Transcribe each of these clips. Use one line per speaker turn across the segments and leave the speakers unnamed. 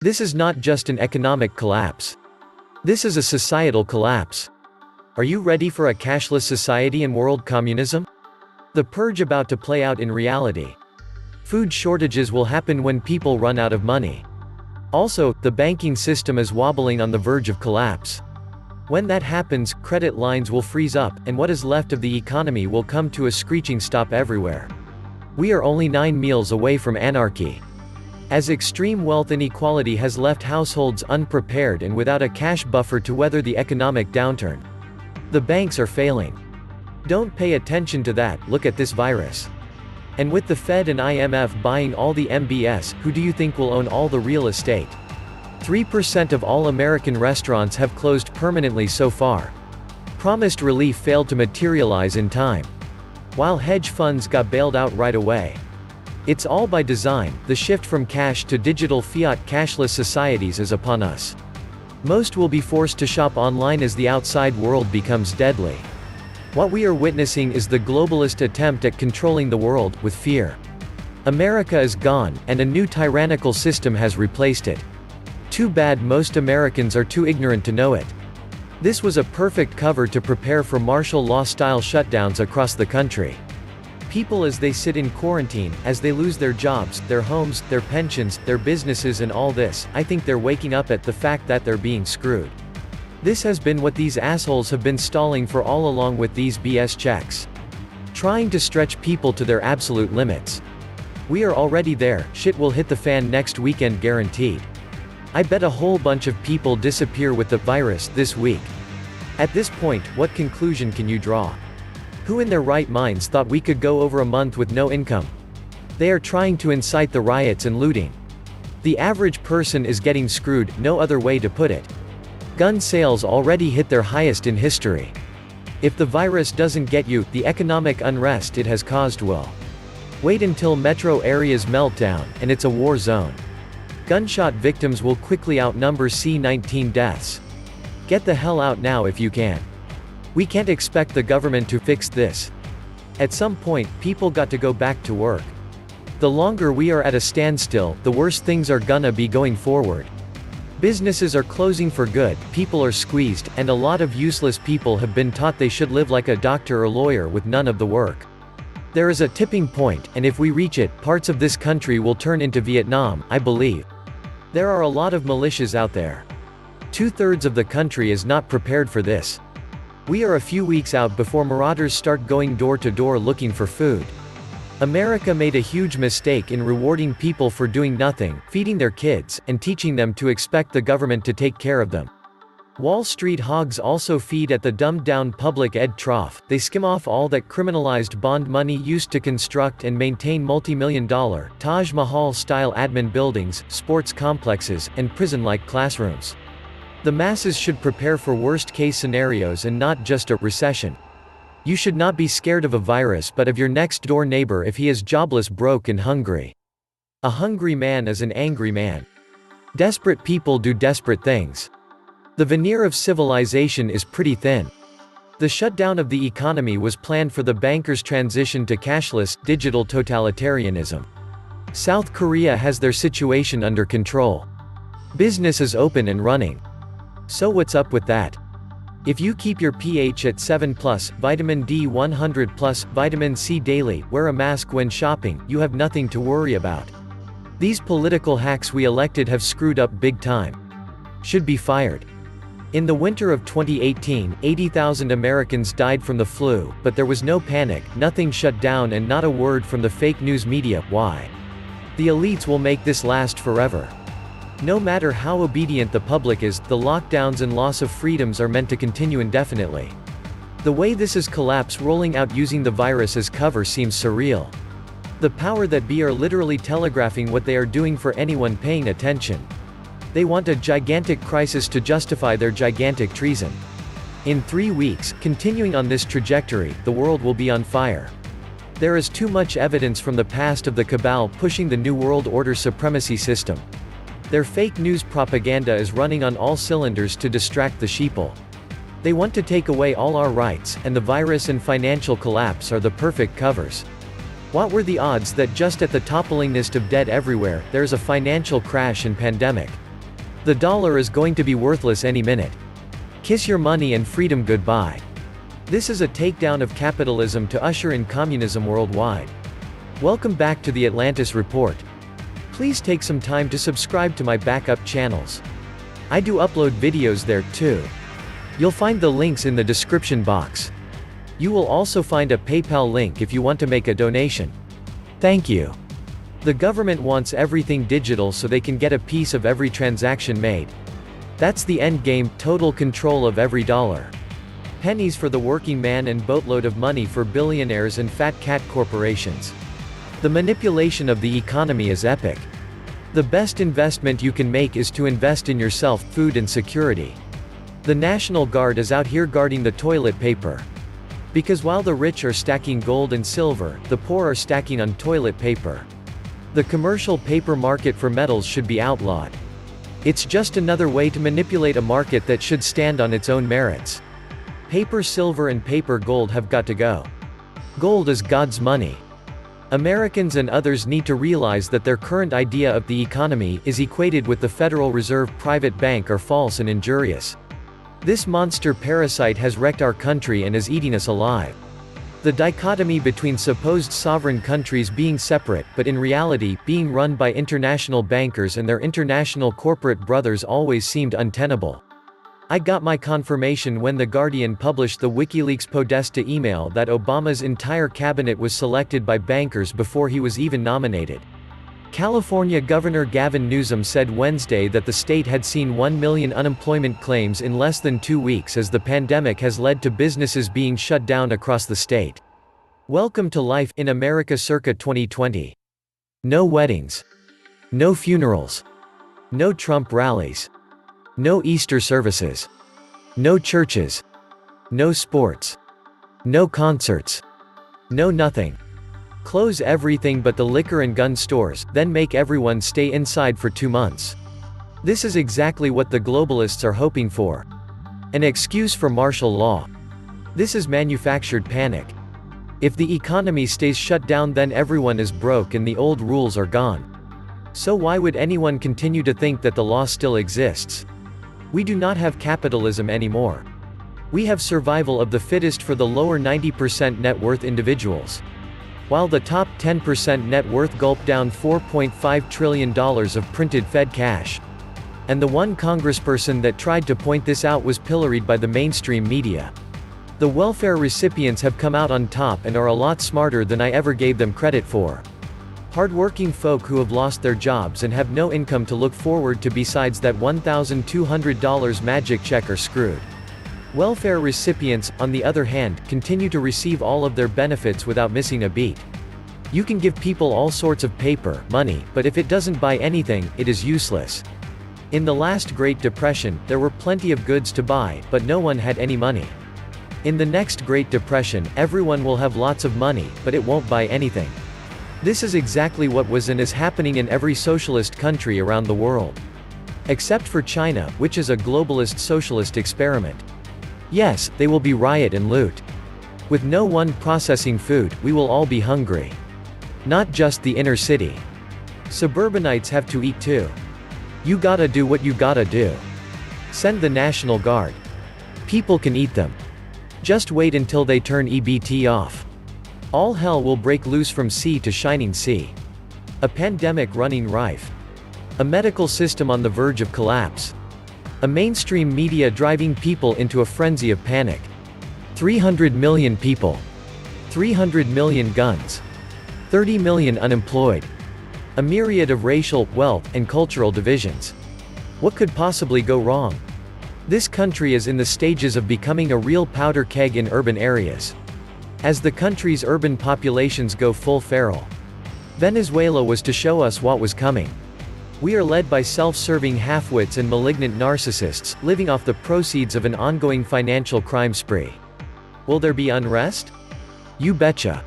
This is not just an economic collapse. This is a societal collapse. Are you ready for a cashless society and world communism? The purge about to play out in reality. Food shortages will happen when people run out of money. Also, the banking system is wobbling on the verge of collapse. When that happens, credit lines will freeze up, and what is left of the economy will come to a screeching stop everywhere. We are only 9 meals away from anarchy. As extreme wealth inequality has left households unprepared and without a cash buffer to weather the economic downturn. The banks are failing. Don't pay attention to that, look at this virus. And with the Fed and IMF buying all the MBS, who do you think will own all the real estate? 3% of all American restaurants have closed permanently so far. Promised relief failed to materialize in time. While hedge funds got bailed out right away. It's all by design. The shift from cash to digital fiat cashless societies is upon us. Most will be forced to shop online as the outside world becomes deadly. What we are witnessing is the globalist attempt at controlling the world, with fear. America is gone, and a new tyrannical system has replaced it. Too bad most Americans are too ignorant to know it. This was a perfect cover to prepare for martial law-style shutdowns across the country. People as they sit in quarantine, as they lose their jobs, their homes, their pensions, their businesses and all this, I think they're waking up at the fact that they're being screwed. This has been what these assholes have been stalling for all along with these BS checks. Trying to stretch people to their absolute limits. We are already there, shit will hit the fan next weekend guaranteed. I bet a whole bunch of people disappear with the virus this week. At this point, what conclusion can you draw? Who in their right minds thought we could go over a month with no income? They are trying to incite the riots and looting. The average person is getting screwed, no other way to put it. Gun sales already hit their highest in history. If the virus doesn't get you, the economic unrest it has caused will. Wait until metro areas melt down, and it's a war zone. Gunshot victims will quickly outnumber C-19 deaths. Get the hell out now if you can. We can't expect the government to fix this. At some point, people got to go back to work. The longer we are at a standstill, the worse things are gonna be going forward. Businesses are closing for good, people are squeezed, and a lot of useless people have been taught they should live like a doctor or lawyer with none of the work. There is a tipping point, and if we reach it, parts of this country will turn into Vietnam, I believe. There are a lot of militias out there. 2/3 of the country is not prepared for this. We are a few weeks out before marauders start going door to door looking for food. America made a huge mistake in rewarding people for doing nothing, feeding their kids, and teaching them to expect the government to take care of them. Wall Street hogs also feed at the dumbed-down public ed trough. They skim off all that criminalized bond money used to construct and maintain multi-million-dollar, Taj Mahal-style admin buildings, sports complexes, and prison-like classrooms. The masses should prepare for worst-case scenarios and not just a recession. You should not be scared of a virus but of your next-door neighbor if he is jobless, broke and hungry. A hungry man is an angry man. Desperate people do desperate things. The veneer of civilization is pretty thin. The shutdown of the economy was planned for the bankers' transition to cashless, digital totalitarianism. South Korea has their situation under control. Business is open and running. So what's up with that? If you keep your pH at 7+, vitamin D 100+, vitamin C daily, wear a mask when shopping, you have nothing to worry about. These political hacks we elected have screwed up big time. Should be fired. In the winter of 2018, 80,000 Americans died from the flu, but there was no panic, nothing shut down and not a word from the fake news media. Why? The elites will make this last forever. No matter how obedient the public is, the lockdowns and loss of freedoms are meant to continue indefinitely. The way this is collapse rolling out using the virus as cover seems surreal. The power that be are literally telegraphing what they are doing for anyone paying attention. They want a gigantic crisis to justify their gigantic treason. In 3 weeks, continuing on this trajectory, the world will be on fire. There is too much evidence from the past of the cabal pushing the New World Order supremacy system. Their fake news propaganda is running on all cylinders to distract the sheeple. They want to take away all our rights, and the virus and financial collapse are the perfect covers. What were the odds that just at the toppling list of dead everywhere, there's a financial crash and pandemic? The dollar is going to be worthless any minute. Kiss your money and freedom goodbye. This is a takedown of capitalism to usher in communism worldwide. Welcome back to the Atlantis Report. Please take some time to subscribe to my backup channels. I do upload videos there too. You'll find the links in the description box. You will also find a PayPal link if you want to make a donation. Thank you. The government wants everything digital so they can get a piece of every transaction made. That's the end game, total control of every dollar. Pennies for the working man and boatload of money for billionaires and fat cat corporations. The manipulation of the economy is epic. The best investment you can make is to invest in yourself, food and security. The National Guard is out here guarding the toilet paper. Because while the rich are stacking gold and silver, the poor are stacking on toilet paper. The commercial paper market for metals should be outlawed. It's just another way to manipulate a market that should stand on its own merits. Paper silver and paper gold have got to go. Gold is God's money. Americans and others need to realize that their current idea of the economy is equated with the Federal Reserve private bank are false and injurious. This monster parasite has wrecked our country and is eating us alive. The dichotomy between supposed sovereign countries being separate, but in reality, being run by international bankers and their international corporate brothers always seemed untenable. I got my confirmation when The Guardian published the WikiLeaks Podesta email that Obama's entire cabinet was selected by bankers before he was even nominated. California Governor Gavin Newsom said Wednesday that the state had seen 1 million unemployment claims in less than 2 weeks as the pandemic has led to businesses being shut down across the state. Welcome to life in America circa 2020. No weddings. No funerals. No Trump rallies. No Easter services. No churches. No sports. No concerts. No nothing. Close everything but the liquor and gun stores, then make everyone stay inside for 2 months. This is exactly what the globalists are hoping for. An excuse for martial law. This is manufactured panic. If the economy stays shut down, then everyone is broke and the old rules are gone. So why would anyone continue to think that the law still exists? We do not have capitalism anymore. We have survival of the fittest for the lower 90% net worth individuals. While the top 10% net worth gulp down $4.5 trillion of printed Fed cash. And the one congressperson that tried to point this out was pilloried by the mainstream media. The welfare recipients have come out on top and are a lot smarter than I ever gave them credit for. Hardworking folk who have lost their jobs and have no income to look forward to besides that $1,200 magic check are screwed. Welfare recipients, on the other hand, continue to receive all of their benefits without missing a beat. You can give people all sorts of paper, money, but if it doesn't buy anything, it is useless. In the last Great Depression, there were plenty of goods to buy, but no one had any money. In the next Great Depression, everyone will have lots of money, but it won't buy anything. This is exactly what was and is happening in every socialist country around the world. Except for China, which is a globalist socialist experiment. Yes, they will be riot and loot. With no one processing food, we will all be hungry. Not just the inner city. Suburbanites have to eat too. You gotta do what you gotta do. Send the National Guard. People can eat them. Just wait until they turn EBT off. All hell will break loose from sea to shining sea. A pandemic running rife. A medical system on the verge of collapse. A mainstream media driving people into a frenzy of panic. 300 million people. 300 million guns. 30 million unemployed. A myriad of racial, wealth, and cultural divisions. What could possibly go wrong? This country is in the stages of becoming a real powder keg in urban areas. As the country's urban populations go full feral. Venezuela was to show us what was coming. We are led by self-serving half-wits and malignant narcissists, living off the proceeds of an ongoing financial crime spree. Will there be unrest? You betcha.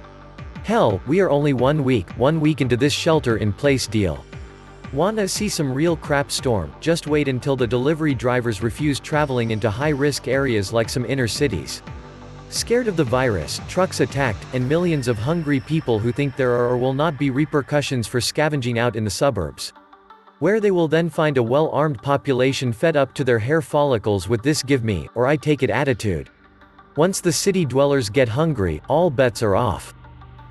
Hell, we are only 1 week into this shelter-in-place deal. Wanna see some real crap storm? Just wait until the delivery drivers refuse traveling into high-risk areas like some inner cities. Scared of the virus, trucks attacked, and millions of hungry people who think there are or will not be repercussions for scavenging out in the suburbs. where they will then find a well-armed population fed up to their hair follicles with this give me, or I take it attitude. Once the city dwellers get hungry, all bets are off.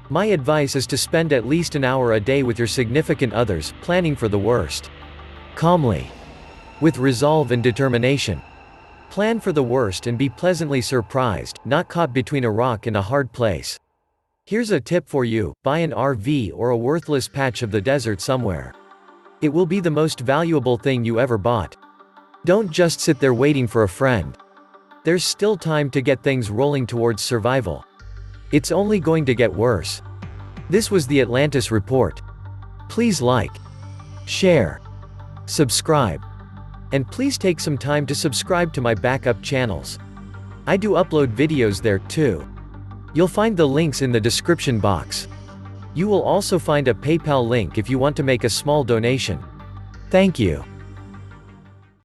My advice is to spend at least an hour a day with your significant others, planning for the worst. Calmly. With resolve and determination. Plan for the worst and be pleasantly surprised, not caught between a rock and a hard place. Here's a tip for you: buy an RV or a worthless patch of the desert somewhere. It will be the most valuable thing you ever bought. Don't just sit there waiting for a friend. There's still time to get things rolling towards survival. It's only going to get worse. This was the Atlantis Report. Please like, share, subscribe. And please take some time to subscribe to my backup channels. I do upload videos there, too. You'll find the links in the description box. You will also find a PayPal link if you want to make a small donation. Thank you.